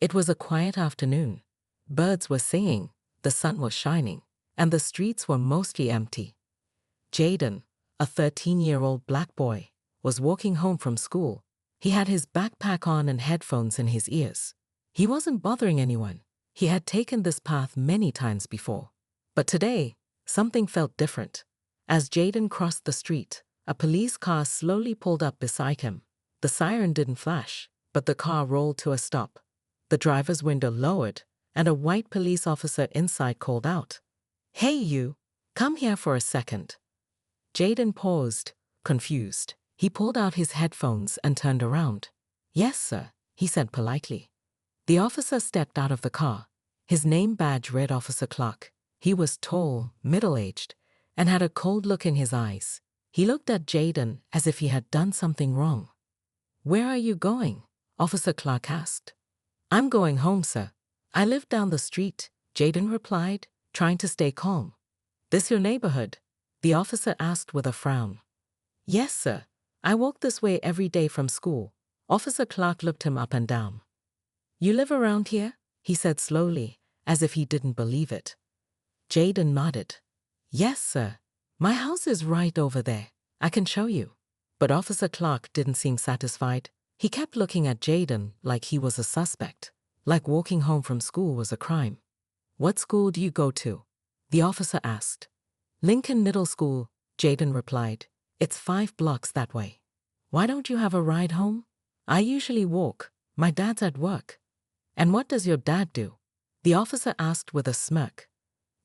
It was a quiet afternoon. Birds were singing, the sun was shining, and the streets were mostly empty. Jaden, a 13-year-old black boy, was walking home from school. He had his backpack on and headphones in his ears. He wasn't bothering anyone. He had taken this path many times before. But today, something felt different. As Jaden crossed the street, a police car slowly pulled up beside him. The siren didn't flash, but the car rolled to a stop. The driver's window lowered, and a white police officer inside called out, "Hey you, come here for a second." Jaden paused, confused. He pulled out his headphones and turned around. "Yes, sir," he said politely. The officer stepped out of the car. His name badge read Officer Clark. He was tall, middle-aged, and had a cold look in his eyes. He looked at Jaden as if he had done something wrong. "Where are you going?" Officer Clark asked. "I'm going home, sir. I live down the street," Jaden replied, trying to stay calm. "This your neighborhood?" the officer asked with a frown. "Yes, sir. I walk this way every day from school." Officer Clark looked him up and down. "You live around here?" he said slowly, as if he didn't believe it. Jaden nodded. "Yes, sir. My house is right over there. I can show you." But Officer Clark didn't seem satisfied. He kept looking at Jaden like he was a suspect, like walking home from school was a crime. "What school do you go to?" the officer asked. "Lincoln Middle School," Jaden replied. "It's 5 blocks that way." "Why don't you have a ride home?" "I usually walk. My dad's at work." "And what does your dad do?" the officer asked with a smirk.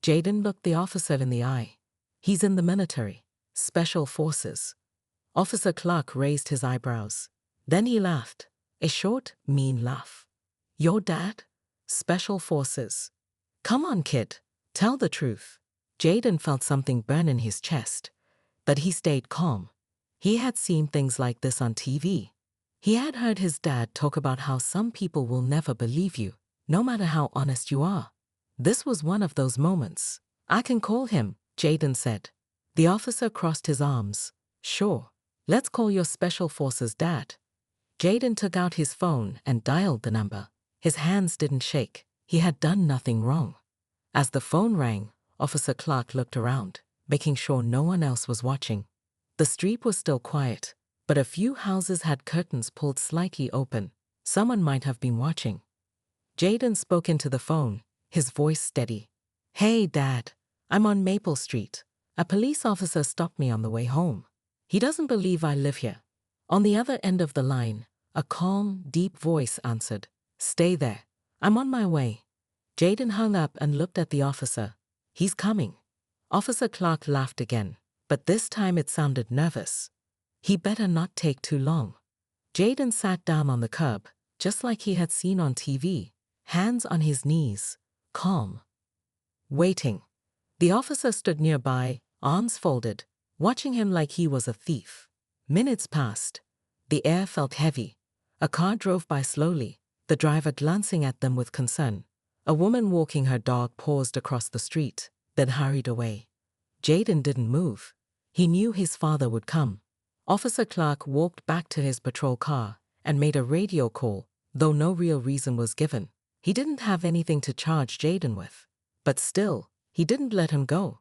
Jaden looked the officer in the eye. "He's in the military, Special Forces." Officer Clark raised his eyebrows. Then he laughed, a short, mean laugh. "Your dad? Special Forces? Come on, kid, tell the truth." Jaden felt something burn in his chest, but he stayed calm. He had seen things like this on TV. He had heard his dad talk about how some people will never believe you, no matter how honest you are. This was one of those moments. "I can call him," Jaden said. The officer crossed his arms. "Sure, let's call your Special Forces dad." Jaden took out his phone and dialed the number. His hands didn't shake. He had done nothing wrong. As the phone rang, Officer Clark looked around, making sure no one else was watching. The street was still quiet, but a few houses had curtains pulled slightly open. Someone might have been watching. Jaden spoke into the phone, his voice steady. "Hey, Dad, I'm on Maple Street. A police officer stopped me on the way home. He doesn't believe I live here." On the other end of the line, a calm, deep voice answered, "Stay there. I'm on my way." Jaden hung up and looked at the officer. "He's coming." Officer Clark laughed again, but this time it sounded nervous. He better not take too long. Jaden sat down on the curb, just like he had seen on TV, hands on his knees, calm. Waiting. The officer stood nearby, arms folded, watching him like he was a thief. Minutes passed. The air felt heavy. A car drove by slowly, the driver glancing at them with concern. A woman walking her dog paused across the street, then hurried away. Jaden didn't move. He knew his father would come. Officer Clark walked back to his patrol car and made a radio call, though no real reason was given. He didn't have anything to charge Jaden with. But still, he didn't let him go.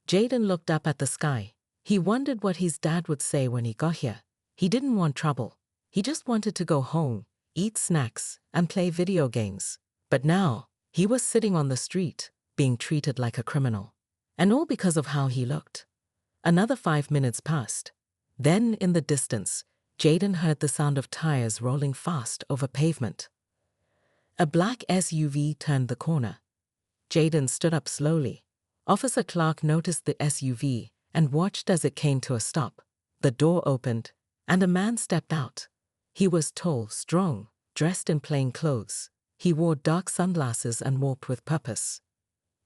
Jaden looked up at the sky. He wondered what his dad would say when he got here. He didn't want trouble. He just wanted to go home, eat snacks, and play video games. But now, he was sitting on the street, being treated like a criminal. And all because of how he looked. Another 5 minutes passed. Then, in the distance, Jaden heard the sound of tires rolling fast over pavement. A black SUV turned the corner. Jaden stood up slowly. Officer Clark noticed the SUV and watched as it came to a stop. The door opened, and a man stepped out. He was tall, strong, dressed in plain clothes. He wore dark sunglasses and walked with purpose.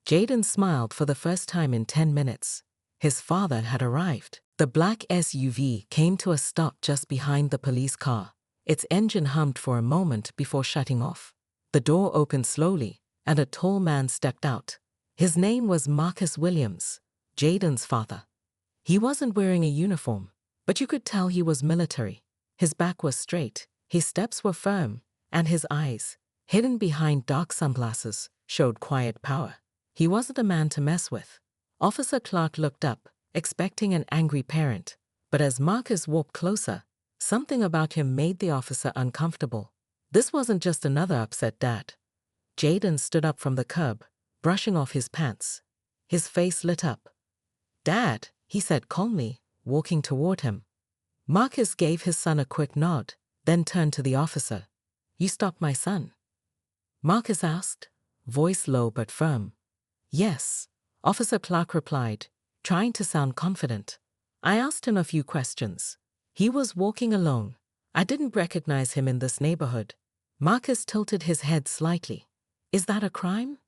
Jaden smiled for the first time in 10 minutes. His father had arrived. The black SUV came to a stop just behind the police car. Its engine hummed for a moment before shutting off. The door opened slowly, and a tall man stepped out. His name was Marcus Williams, Jaden's father. He wasn't wearing a uniform, but you could tell he was military. His back was straight, his steps were firm, and his eyes, hidden behind dark sunglasses, showed quiet power. He wasn't a man to mess with. Officer Clark looked up, expecting an angry parent. But as Marcus walked closer, something about him made the officer uncomfortable. This wasn't just another upset dad. Jaden stood up from the curb, brushing off his pants. His face lit up. "Dad," he said calmly, walking toward him. Marcus gave his son a quick nod, then turned to the officer. "You stopped my son?" Marcus asked, voice low but firm. "Yes," Officer Clark replied, trying to sound confident. "I asked him a few questions. He was walking alone. I didn't recognize him in this neighborhood." Marcus tilted his head slightly. "Is that a crime?"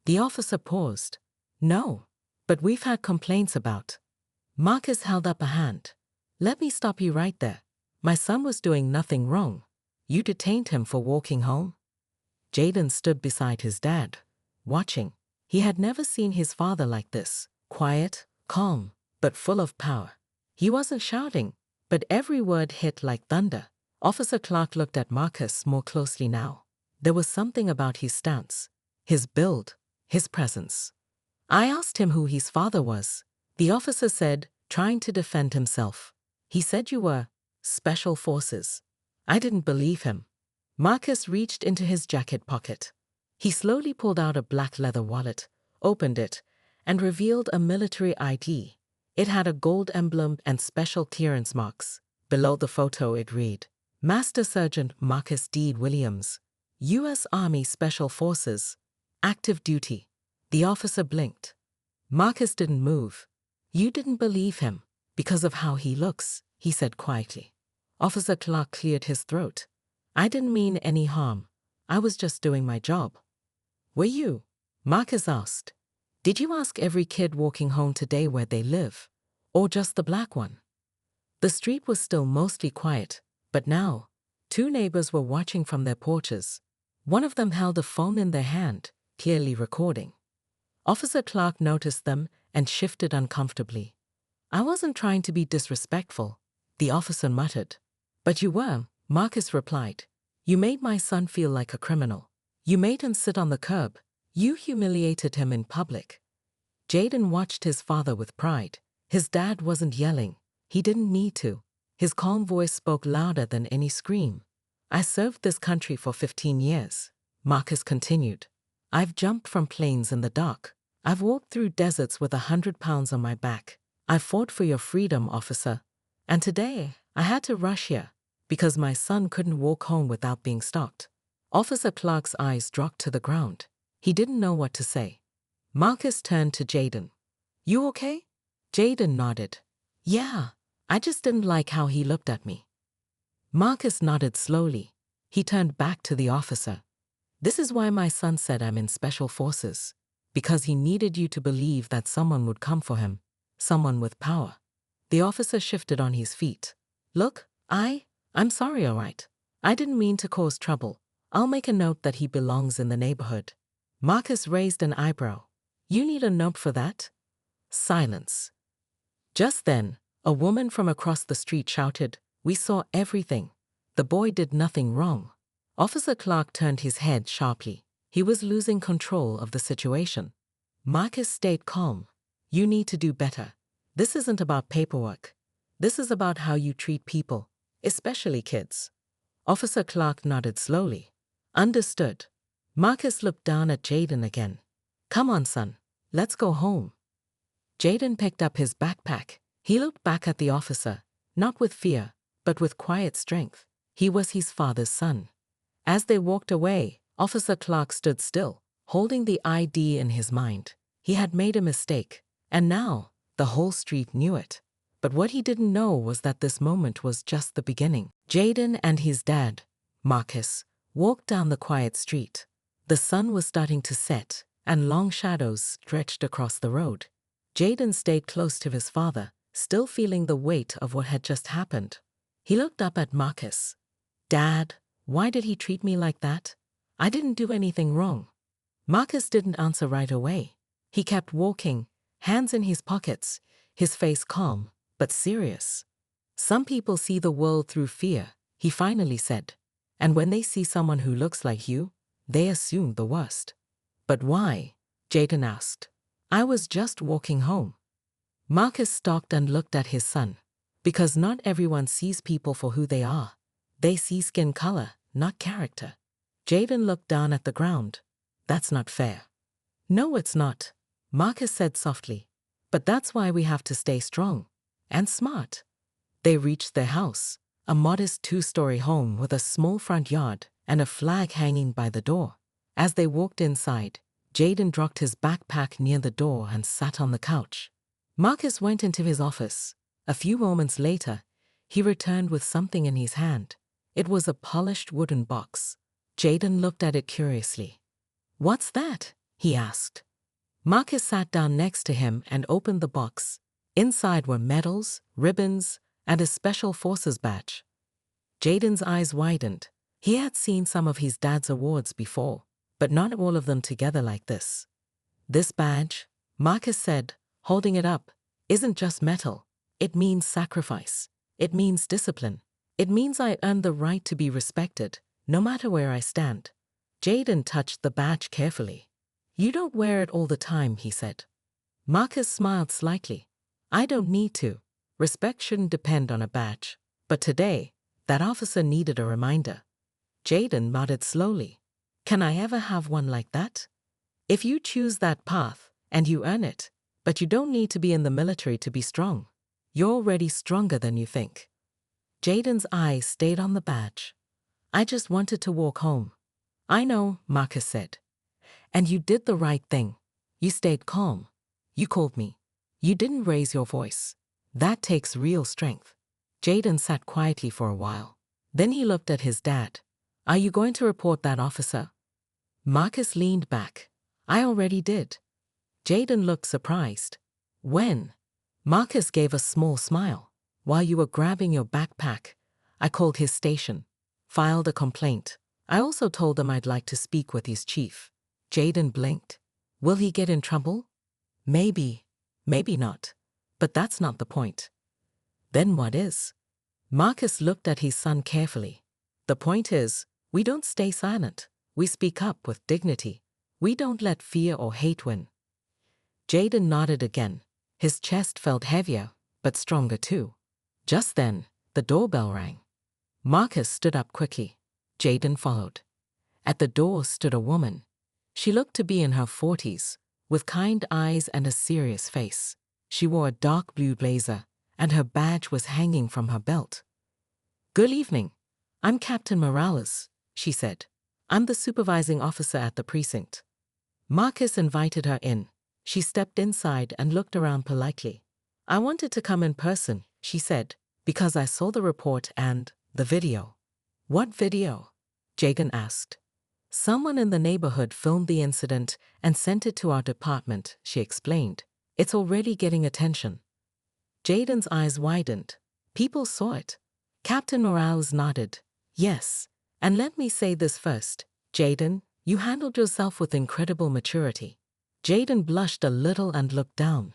The officer paused. "No, but we've had complaints about." Marcus held up a hand. "Let me stop you right there. My son was doing nothing wrong. You detained him for walking home?" Jaden stood beside his dad, watching. He had never seen his father like this, quiet, calm, but full of power. He wasn't shouting, but every word hit like thunder. Officer Clark looked at Marcus more closely now. There was something about his stance, his build, his presence. "I asked him who his father was," the officer said, trying to defend himself. "He said you were Special Forces." I didn't believe him. Marcus reached into his jacket pocket. He slowly pulled out a black leather wallet, opened it, and revealed a military ID. It had a gold emblem and special clearance marks. Below the photo it read, "Master Sergeant Marcus D. Williams, U.S. Army Special Forces, active duty." The officer blinked. Marcus didn't move. "You didn't believe him because of how he looks," he said quietly. Officer Clark cleared his throat. "I didn't mean any harm. I was just doing my job." "Were you?" Marcus asked. "Did you ask every kid walking home today where they live? Or just the black one?" The street was still mostly quiet, but now, two neighbors were watching from their porches. One of them held a phone in their hand, clearly recording. Officer Clark noticed them and shifted uncomfortably. "I wasn't trying to be disrespectful," the officer muttered. "But you were," Marcus replied. "You made my son feel like a criminal. You made him sit on the curb. You humiliated him in public." Jaden watched his father with pride. His dad wasn't yelling. He didn't need to. His calm voice spoke louder than any scream. "I served this country for 15 years, Marcus continued. "I've jumped from planes in the dark. I've walked through deserts with 100 pounds on my back. I fought for your freedom, officer. And today, I had to rush here because my son couldn't walk home without being stopped." Officer Clark's eyes dropped to the ground. He didn't know what to say. Marcus turned to Jaden. "You okay?" Jaden nodded. "Yeah, I just didn't like how he looked at me." Marcus nodded slowly. He turned back to the officer. "This is why my son said I'm in Special Forces. Because he needed you to believe that someone would come for him. Someone with power." The officer shifted on his feet. "Look, I'm sorry, all right. I didn't mean to cause trouble. I'll make a note that he belongs in the neighborhood." Marcus raised an eyebrow. "You need a note for that?" Silence. Just then, a woman from across the street shouted, "We saw everything. The boy did nothing wrong." Officer Clark turned his head sharply. He was losing control of the situation. Marcus stayed calm. "You need to do better. This isn't about paperwork. This is about how you treat people, especially kids." Officer Clark nodded slowly. "Understood." Marcus looked down at Jaden again. "Come on, son. Let's go home." Jaden picked up his backpack. He looked back at the officer, not with fear, but with quiet strength. He was his father's son. As they walked away, Officer Clark stood still, holding the ID in his mind. He had made a mistake, and now the whole street knew it. But what he didn't know was that this moment was just the beginning. Jaden and his dad, Marcus, walked down the quiet street. The sun was starting to set, and long shadows stretched across the road. Jaden stayed close to his father, still feeling the weight of what had just happened. He looked up at Marcus. "Dad, why did he treat me like that? I didn't do anything wrong." Marcus didn't answer right away. He kept walking, hands in his pockets, his face calm, but serious. "Some people see the world through fear," he finally said. "And when they see someone who looks like you, They assumed the worst. But why? Jaden asked. I was just walking home. Marcus stopped and looked at his son. Because not everyone sees people for who they are. They see skin color, not character. Jaden looked down at the ground. That's not fair. No, it's not, Marcus said softly. But that's why we have to stay strong. And smart. They reached their house, a modest 2-story home with a small front yard and a flag hanging by the door. As they walked inside, Jaden dropped his backpack near the door and sat on the couch. Marcus went into his office. A few moments later, he returned with something in his hand. It was a polished wooden box. Jaden looked at it curiously. What's that? He asked. Marcus sat down next to him and opened the box. Inside were medals, ribbons, and a Special Forces badge. Jaden's eyes widened. He had seen some of his dad's awards before, but not all of them together like this. This badge, Marcus said, holding it up, isn't just metal. It means sacrifice. It means discipline. It means I earned the right to be respected, no matter where I stand. Jaden touched the badge carefully. You don't wear it all the time, he said. Marcus smiled slightly. I don't need to. Respect shouldn't depend on a badge. But today, that officer needed a reminder. Jaden nodded slowly. Can I ever have one like that? If you choose that path, and you earn it, but you don't need to be in the military to be strong. You're already stronger than you think. Jaden's eyes stayed on the badge. I just wanted to walk home. I know, Marcus said. And you did the right thing. You stayed calm. You called me. You didn't raise your voice. That takes real strength. Jaden sat quietly for a while. Then he looked at his dad. Are you going to report that officer? Marcus leaned back. I already did. Jaden looked surprised. When? Marcus gave a small smile. While you were grabbing your backpack, I called his station, filed a complaint. I also told him I'd like to speak with his chief. Jaden blinked. Will he get in trouble? Maybe. Maybe not. But that's not the point. Then what is? Marcus looked at his son carefully. The point is, we don't stay silent. We speak up with dignity. We don't let fear or hate win. Jaden nodded again. His chest felt heavier, but stronger too. Just then, the doorbell rang. Marcus stood up quickly. Jaden followed. At the door stood a woman. She looked to be in her 40s, with kind eyes and a serious face. She wore a dark blue blazer, and her badge was hanging from her belt. Good evening. I'm Captain Morales, she said. I'm the supervising officer at the precinct. Marcus invited her in. She stepped inside and looked around politely. I wanted to come in person, she said, because I saw the report and the video. What video? Jaden asked. Someone in the neighborhood filmed the incident and sent it to our department, she explained. It's already getting attention. Jaden's eyes widened. People saw it. Captain Morales nodded. Yes. And let me say this first. Jaden, you handled yourself with incredible maturity. Jaden blushed a little and looked down.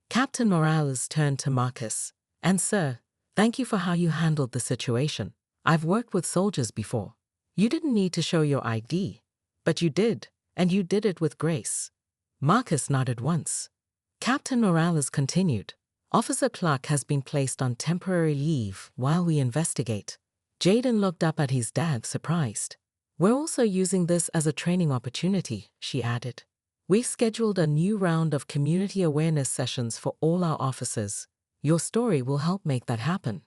Captain Morales turned to Marcus. And sir, thank you for how you handled the situation. I've worked with soldiers before. You didn't need to show your ID, but you did, and you did it with grace. Marcus nodded once. Captain Morales continued. Officer Clark has been placed on temporary leave while we investigate. Jaden looked up at his dad, surprised. We're also using this as a training opportunity, she added. We've scheduled a new round of community awareness sessions for all our officers. Your story will help make that happen.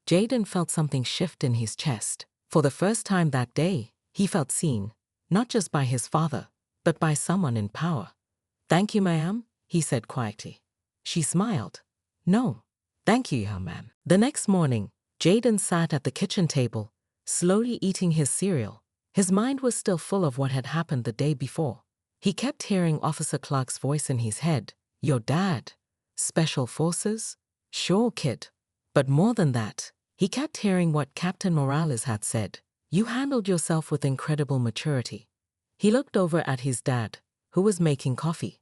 Jaden felt something shift in his chest. For the first time that day, he felt seen, not just by his father, but by someone in power. Thank you, ma'am, he said quietly. She smiled. No, thank you, young man. The next morning, Jaden sat at the kitchen table, slowly eating his cereal. His mind was still full of what had happened the day before. He kept hearing Officer Clark's voice in his head. Your dad? Special Forces? Sure, kid. But more than that, he kept hearing what Captain Morales had said. You handled yourself with incredible maturity. He looked over at his dad, who was making coffee.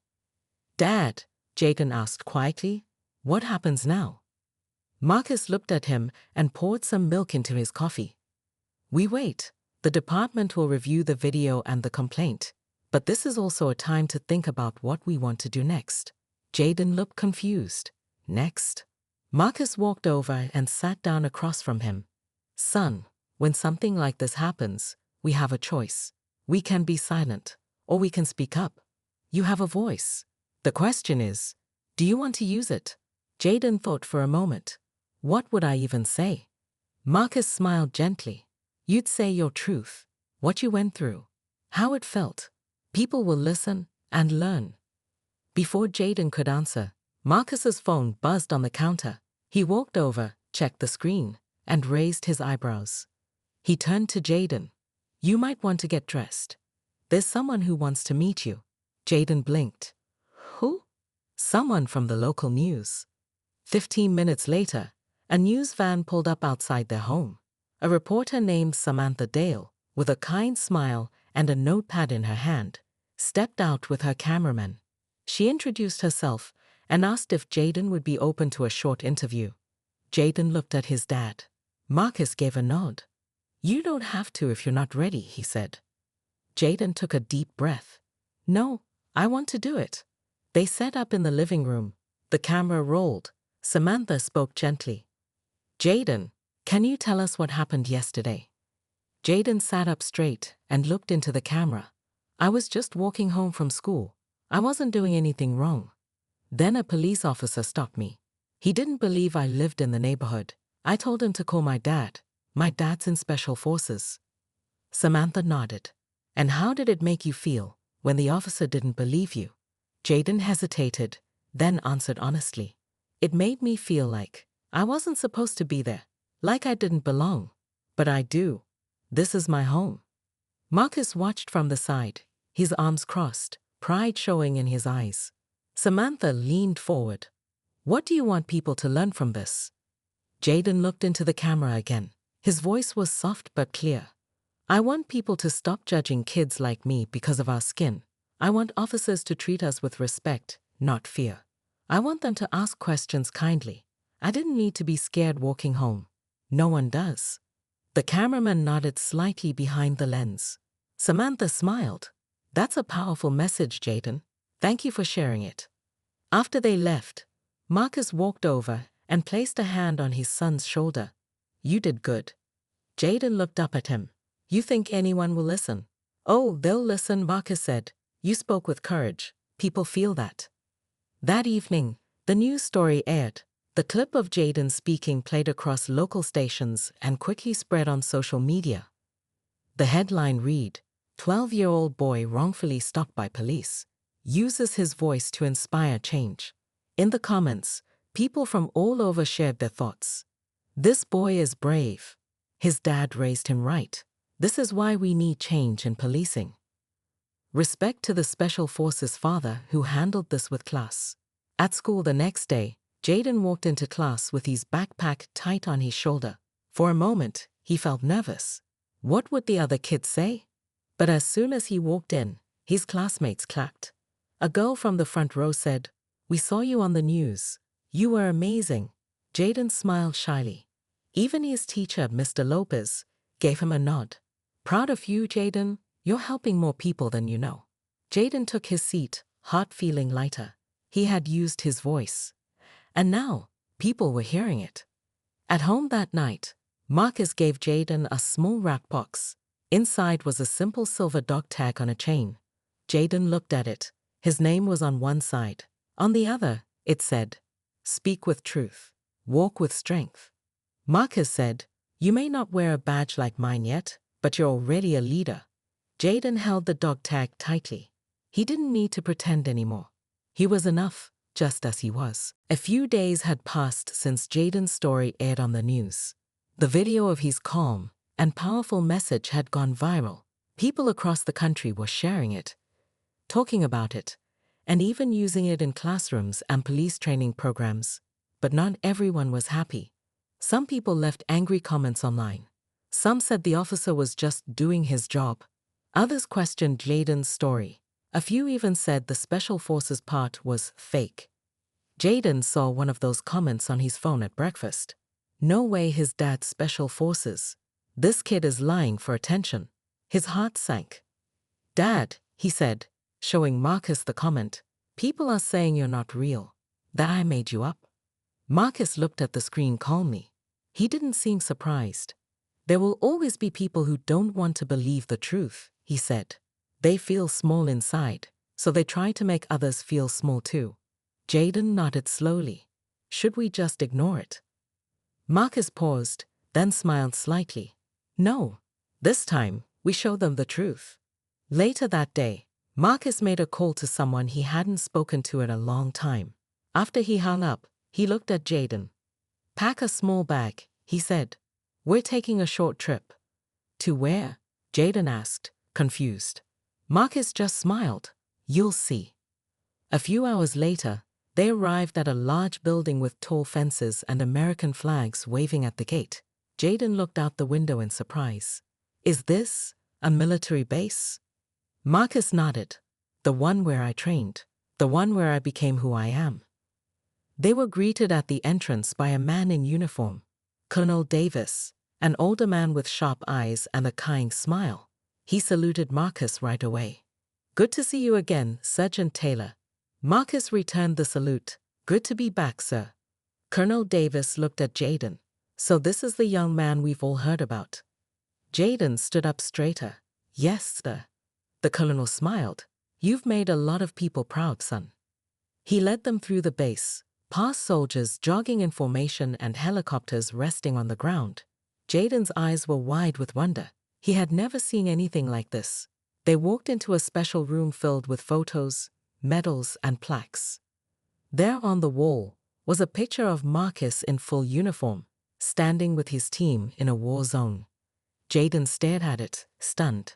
Dad, Jaden asked quietly, what happens now? Marcus looked at him and poured some milk into his coffee. We wait. The department will review the video and the complaint, but this is also a time to think about what we want to do next. Jaden looked confused. Next? Marcus walked over and sat down across from him. Son, when something like this happens, we have a choice. We can be silent, or we can speak up. You have a voice. The question is, do you want to use it? Jaden thought for a moment. What would I even say? Marcus smiled gently. You'd say your truth, what you went through, how it felt. People will listen and learn. Before Jaden could answer, Marcus's phone buzzed on the counter. He walked over, checked the screen, and raised his eyebrows. He turned to Jaden. You might want to get dressed. There's someone who wants to meet you. Jaden blinked. Who? Someone from the local news. 15 minutes later, a news van pulled up outside their home. A reporter named Samantha Dale, with a kind smile and a notepad in her hand, stepped out with her cameraman. She introduced herself and asked if Jaden would be open to a short interview. Jaden looked at his dad. Marcus gave a nod. You don't have to if you're not ready, he said. Jaden took a deep breath. No, I want to do it. They sat up in the living room. The camera rolled. Samantha spoke gently. Jaden, can you tell us what happened yesterday? Jaden sat up straight and looked into the camera. I was just walking home from school. I wasn't doing anything wrong. Then a police officer stopped me. He didn't believe I lived in the neighborhood. I told him to call my dad. My dad's in special forces. Samantha nodded. And how did it make you feel when the officer didn't believe you? Jaden hesitated, then answered honestly. It made me feel like I wasn't supposed to be there, like I didn't belong. But I do. This is my home. Marcus watched from the side, his arms crossed, pride showing in his eyes. Samantha leaned forward. What do you want people to learn from this? Jaden looked into the camera again. His voice was soft but clear. I want people to stop judging kids like me because of our skin. I want officers to treat us with respect, not fear. I want them to ask questions kindly. I didn't need to be scared walking home. No one does. The cameraman nodded slightly behind the lens. Samantha smiled. That's a powerful message, Jaden. Thank you for sharing it. After they left, Marcus walked over and placed a hand on his son's shoulder. You did good. Jaden looked up at him. You think anyone will listen? Oh, they'll listen, Marcus said. You spoke with courage. People feel that. That evening, the news story aired. The clip of Jaden speaking played across local stations and quickly spread on social media. The headline read, 12-year-old boy wrongfully stopped by police. Uses his voice to inspire change. In the comments, people from all over shared their thoughts. This boy is brave. His dad raised him right. This is why we need change in policing. Respect to the Special Forces father who handled this with class. At school the next day, Jaden walked into class with his backpack tight on his shoulder. For a moment, he felt nervous. What would the other kids say? But as soon as he walked in, his classmates clapped. A girl from the front row said, "We saw you on the news. You were amazing." Jaden smiled shyly. Even his teacher, Mr. Lopez, gave him a nod. Proud of you, Jaden. You're helping more people than you know. Jaden took his seat, heart feeling lighter. He had used his voice. And now, people were hearing it. At home that night, Marcus gave Jaden a small wrap box. Inside was a simple silver dog tag on a chain. Jaden looked at it. His name was on one side. On the other, it said, "Speak with truth. Walk with strength." Marcus said, "You may not wear a badge like mine yet, but you're already a leader." Jaden held the dog tag tightly. He didn't need to pretend anymore. He was enough, just as he was. A few days had passed since Jaden's story aired on the news. The video of his calm and powerful message had gone viral. People across the country were sharing it, talking about it, and even using it in classrooms and police training programs. But not everyone was happy. Some people left angry comments online. Some said the officer was just doing his job. Others questioned Jaden's story. A few even said the Special Forces part was fake. Jaden saw one of those comments on his phone at breakfast. No way his dad's Special Forces. This kid is lying for attention. His heart sank. Dad, he said, showing Marcus the comment, people are saying you're not real, that I made you up. Marcus looked at the screen calmly. He didn't seem surprised. There will always be people who don't want to believe the truth, he said. They feel small inside, so they try to make others feel small too. Jaden nodded slowly. Should we just ignore it? Marcus paused, then smiled slightly. No. This time, we show them the truth. Later that day, Marcus made a call to someone he hadn't spoken to in a long time. After he hung up, he looked at Jaden. Pack a small bag, he said. We're taking a short trip. To where? Jaden asked, confused. Marcus just smiled. You'll see. A few hours later, they arrived at a large building with tall fences and American flags waving at the gate. Jaden looked out the window in surprise. Is this a military base? Marcus nodded. The one where I trained. The one where I became who I am. They were greeted at the entrance by a man in uniform, Colonel Davis, an older man with sharp eyes and a kind smile. He saluted Marcus right away. Good to see you again, Sergeant Taylor. Marcus returned the salute. Good to be back, sir. Colonel Davis looked at Jaden. So this is the young man we've all heard about. Jaden stood up straighter. Yes, sir. The colonel smiled. You've made a lot of people proud, son. He led them through the base, past soldiers jogging in formation and helicopters resting on the ground. Jaden's eyes were wide with wonder. He had never seen anything like this. They walked into a special room filled with photos, medals, and plaques. There on the wall was a picture of Marcus in full uniform, standing with his team in a war zone. Jaden stared at it, stunned.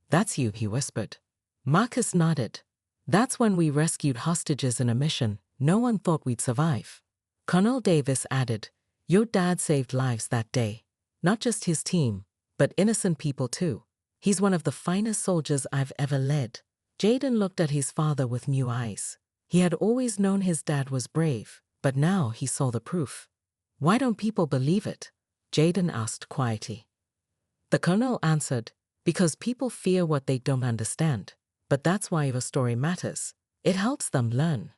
That's you, he whispered. Marcus nodded. That's when we rescued hostages in a mission no one thought we'd survive. Colonel Davis added, your dad saved lives that day. Not just his team, but innocent people too. He's one of the finest soldiers I've ever led. Jaden looked at his father with new eyes. He had always known his dad was brave, but now he saw the proof. Why don't people believe it? Jaden asked quietly. The colonel answered, because people fear what they don't understand. But that's why your story matters. It helps them learn.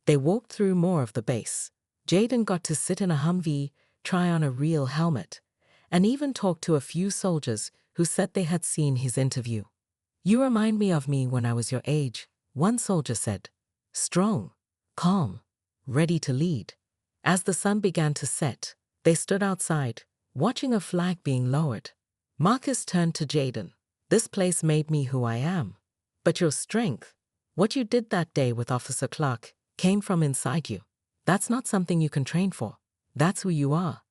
They walked through more of the base. Jaden got to sit in a Humvee, try on a real helmet, and even talk to a few soldiers who said they had seen his interview. You remind me of me when I was your age, one soldier said. Strong, calm, ready to lead. As the sun began to set, they stood outside, watching a flag being lowered. Marcus turned to Jaden. This place made me who I am. But your strength, what you did that day with Officer Clark, came from inside you. That's not something you can train for. That's who you are.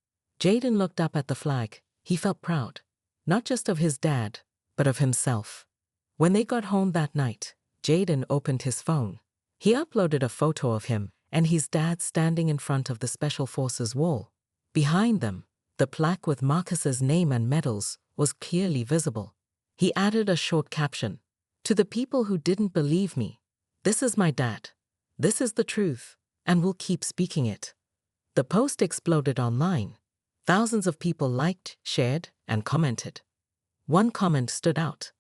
Jaden looked up at the flag. He felt proud, not just of his dad, but of himself. When they got home that night, Jaden opened his phone. He uploaded a photo of him and his dad standing in front of the Special Forces wall. Behind them, the plaque with Marcus's name and medals was clearly visible. He added a short caption. To the people who didn't believe me, this is my dad. This is the truth, and we'll keep speaking it. The post exploded online. Thousands of people liked, shared, and commented. One comment stood out.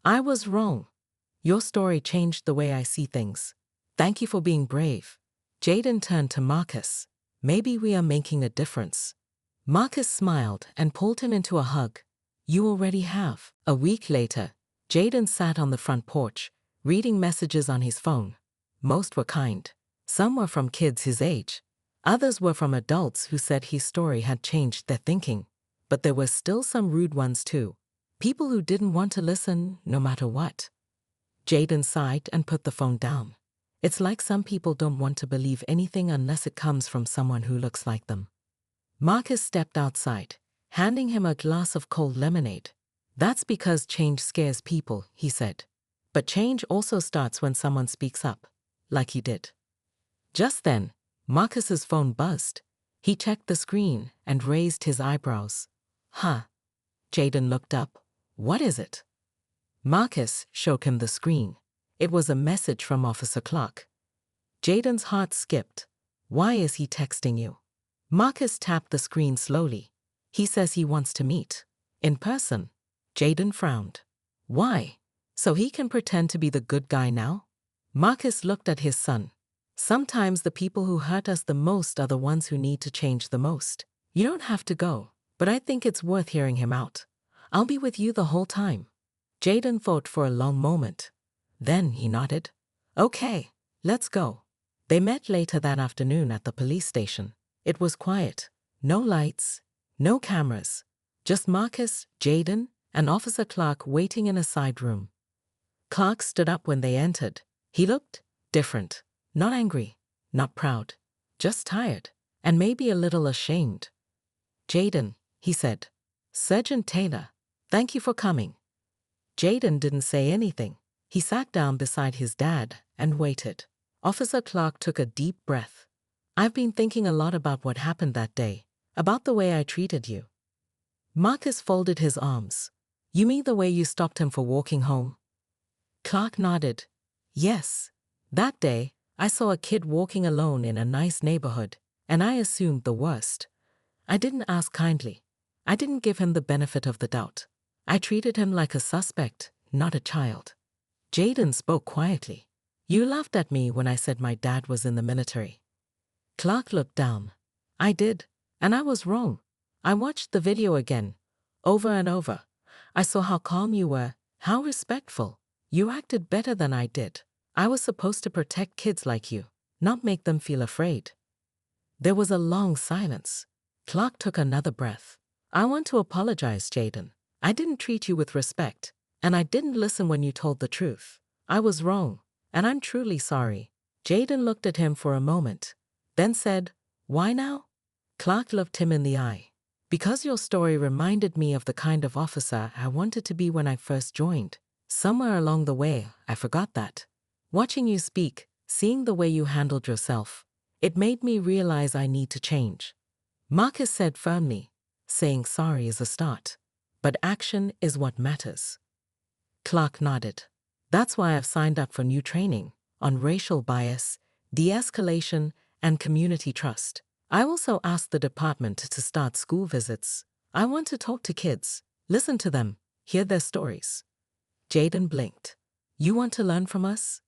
I was wrong. Your story changed the way I see things. Thank you for being brave. Jaden turned to Marcus. Maybe we are making a difference. Marcus smiled and pulled him into a hug. You already have. A week later, Jaden sat on the front porch, reading messages on his phone. Most were kind. Some were from kids his age. Others were from adults who said his story had changed their thinking. But there were still some rude ones too. People who didn't want to listen, no matter what. Jaden sighed and put the phone down. It's like some people don't want to believe anything unless it comes from someone who looks like them. Marcus stepped outside, handing him a glass of cold lemonade. That's because change scares people, he said. But change also starts when someone speaks up, like he did. Just then, Marcus's phone buzzed. He checked the screen and raised his eyebrows. Huh. Jaden looked up. What is it? Marcus showed him the screen. It was a message from Officer Clark. Jaden's heart skipped. Why is he texting you? Marcus tapped the screen slowly. He says he wants to meet. In person, Jaden frowned. Why? So he can pretend to be the good guy now? Marcus looked at his son. Sometimes the people who hurt us the most are the ones who need to change the most. You don't have to go, but I think it's worth hearing him out. I'll be with you the whole time. Jaden thought for a long moment. Then he nodded. Okay, let's go. They met later that afternoon at the police station. It was quiet. No lights, no cameras. Just Marcus, Jaden, and Officer Clark waiting in a side room. Clark stood up when they entered. He looked different. Not angry, not proud. Just tired, and maybe a little ashamed. Jaden, he said. Sergeant Taylor, thank you for coming. Jaden didn't say anything. He sat down beside his dad and waited. Officer Clark took a deep breath. I've been thinking a lot about what happened that day, about the way I treated you. Marcus folded his arms. You mean the way you stopped him for walking home? Clark nodded. Yes. That day, I saw a kid walking alone in a nice neighborhood, and I assumed the worst. I didn't ask kindly. I didn't give him the benefit of the doubt. I treated him like a suspect, not a child. Jaden spoke quietly. You laughed at me when I said my dad was in the military. Clark looked down. I did, and I was wrong. I watched the video again, over and over. I saw how calm you were, how respectful. You acted better than I did. I was supposed to protect kids like you, not make them feel afraid. There was a long silence. Clark took another breath. I want to apologize, Jaden. I didn't treat you with respect, and I didn't listen when you told the truth. I was wrong, and I'm truly sorry. Jaden looked at him for a moment, then said, Why now? Clark looked him in the eye. Because your story reminded me of the kind of officer I wanted to be when I first joined. Somewhere along the way, I forgot that. Watching you speak, seeing the way you handled yourself, it made me realize I need to change. Marcus said firmly, saying sorry is a start, but action is what matters. Clark nodded. That's why I've signed up for new training on racial bias, de-escalation, and community trust. I also asked the department to start school visits. I want to talk to kids, listen to them, hear their stories. Jaden blinked. You want to learn from us?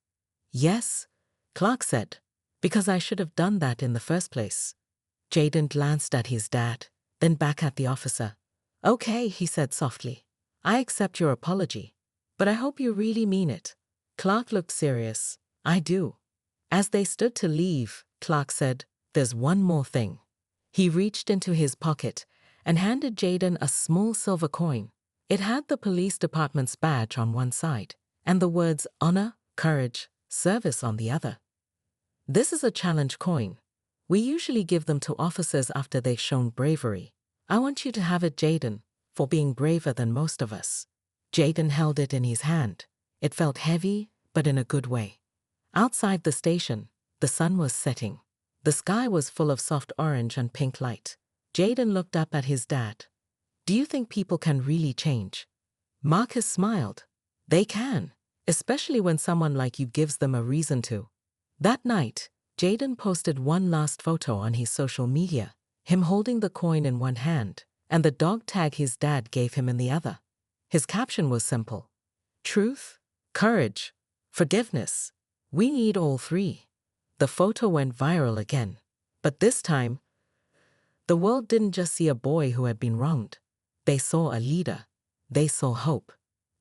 Yes, Clark said, because I should have done that in the first place. Jaden glanced at his dad, then back at the officer. Okay, he said softly. I accept your apology, but I hope you really mean it. Clark looked serious. I do. As they stood to leave, Clark said, There's one more thing. He reached into his pocket and handed Jaden a small silver coin. It had the police department's badge on one side and the words honor, courage, service on the other. This is a challenge coin. We usually give them to officers after they've shown bravery. I want you to have it, Jaden, for being braver than most of us. Jaden held it in his hand. It felt heavy, but in a good way. Outside the station, the sun was setting. The sky was full of soft orange and pink light. Jaden looked up at his dad. Do you think people can really change? Marcus smiled. They can, especially when someone like you gives them a reason to. That night, Jaden posted one last photo on his social media, him holding the coin in one hand, and the dog tag his dad gave him in the other. His caption was simple. Truth, courage, forgiveness. We need all three. The photo went viral again. But this time, the world didn't just see a boy who had been wronged. They saw a leader. They saw hope.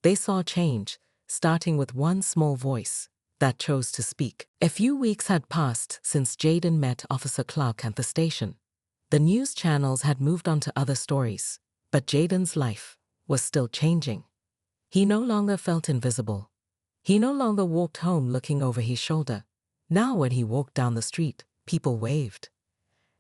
They saw change, starting with one small voice that chose to speak. A few weeks had passed since Jaden met Officer Clark at the station. The news channels had moved on to other stories, but Jaden's life was still changing. He no longer felt invisible. He no longer walked home looking over his shoulder. Now when he walked down the street, people waved.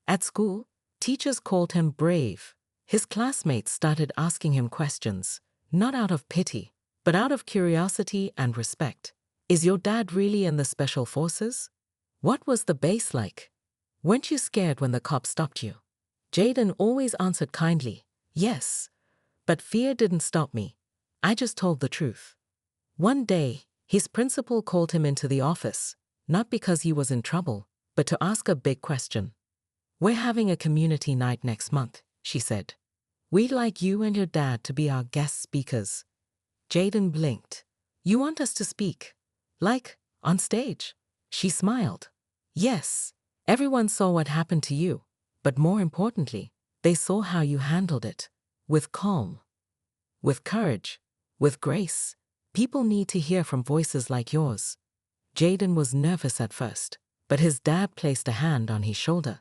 At school, teachers called him brave. His classmates started asking him questions, not out of pity, but out of curiosity and respect. Is your dad really in the special forces? What was the base like? Weren't you scared when the cops stopped you? Jaden always answered kindly, yes, but fear didn't stop me. I just told the truth. One day, his principal called him into the office, not because he was in trouble, but to ask a big question. We're having a community night next month, she said. We'd like you and your dad to be our guest speakers. Jaden blinked. You want us to speak? Like, on stage? She smiled. Yes. Everyone saw what happened to you. But more importantly, they saw how you handled it. With calm. With courage. With grace. People need to hear from voices like yours. Jaden was nervous at first, but his dad placed a hand on his shoulder.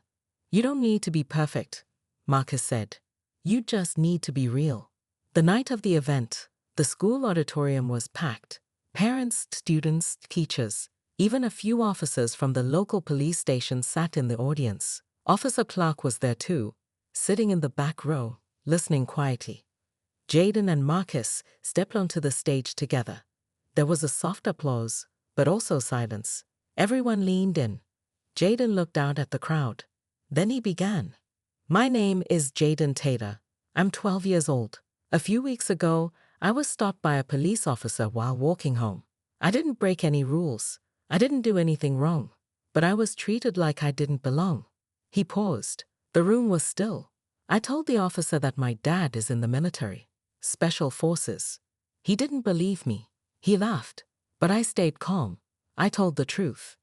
You don't need to be perfect, Marcus said. You just need to be real. The night of the event, the school auditorium was packed. Parents, students, teachers, even a few officers from the local police station sat in the audience. Officer Clark was there too, sitting in the back row, listening quietly. Jaden and Marcus stepped onto the stage together. There was a soft applause, but also silence. Everyone leaned in. Jaden looked out at the crowd. Then he began. My name is Jaden Taylor. I'm 12 years old. A few weeks ago, I was stopped by a police officer while walking home. I didn't break any rules. I didn't do anything wrong. But I was treated like I didn't belong. He paused. The room was still. I told the officer that my dad is in the military. Special forces. He didn't believe me. He laughed. But I stayed calm. I told the truth.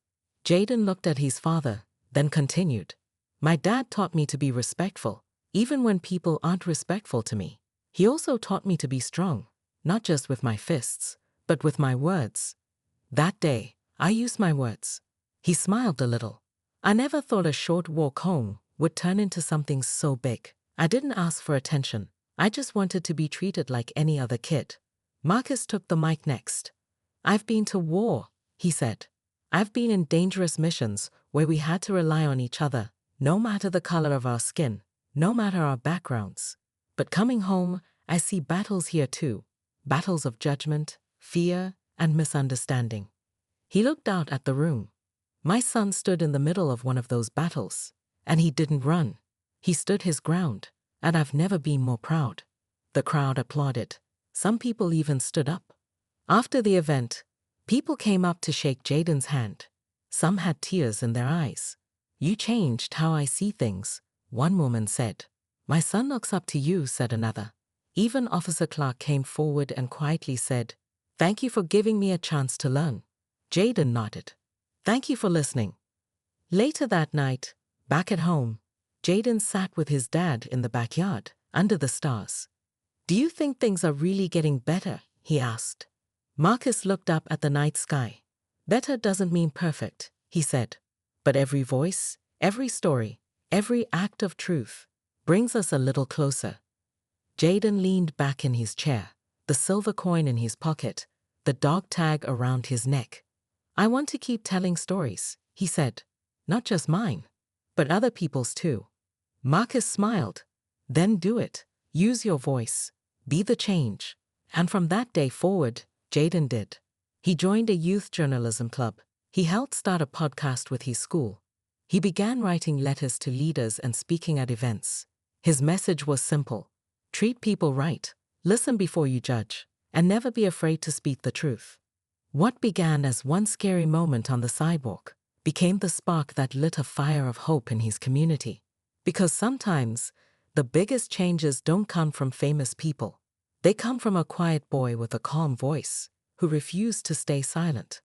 Jaden looked at his father, then continued. My dad taught me to be respectful, even when people aren't respectful to me. He also taught me to be strong, not just with my fists, but with my words. That day, I used my words. He smiled a little. I never thought a short walk home would turn into something so big. I didn't ask for attention. I just wanted to be treated like any other kid. Marcus took the mic next. I've been to war, he said. I've been in dangerous missions where we had to rely on each other, no matter the color of our skin, no matter our backgrounds. But coming home, I see battles here too. Battles of judgment, fear, and misunderstanding. He looked out at the room. My son stood in the middle of one of those battles, and he didn't run. He stood his ground, and I've never been more proud. The crowd applauded. Some people even stood up. After the event, people came up to shake Jaden's hand. Some had tears in their eyes. You changed how I see things, one woman said. My son looks up to you, said another. Even Officer Clark came forward and quietly said, Thank you for giving me a chance to learn. Jaden nodded. Thank you for listening. Later that night, back at home, Jaden sat with his dad in the backyard, under the stars. Do you think things are really getting better? He asked. Marcus looked up at the night sky. Better doesn't mean perfect, he said. But every voice, every story, every act of truth brings us a little closer. Jaden leaned back in his chair, the silver coin in his pocket, the dog tag around his neck. I want to keep telling stories, he said. Not just mine, but other people's too. Marcus smiled. Then do it. Use your voice. Be the change. And from that day forward, Jaden did. He joined a youth journalism club. He helped start a podcast with his school. He began writing letters to leaders and speaking at events. His message was simple. Treat people right, listen before you judge, and never be afraid to speak the truth. What began as one scary moment on the sidewalk became the spark that lit a fire of hope in his community. Because sometimes, the biggest changes don't come from famous people. They come from a quiet boy with a calm voice who refused to stay silent.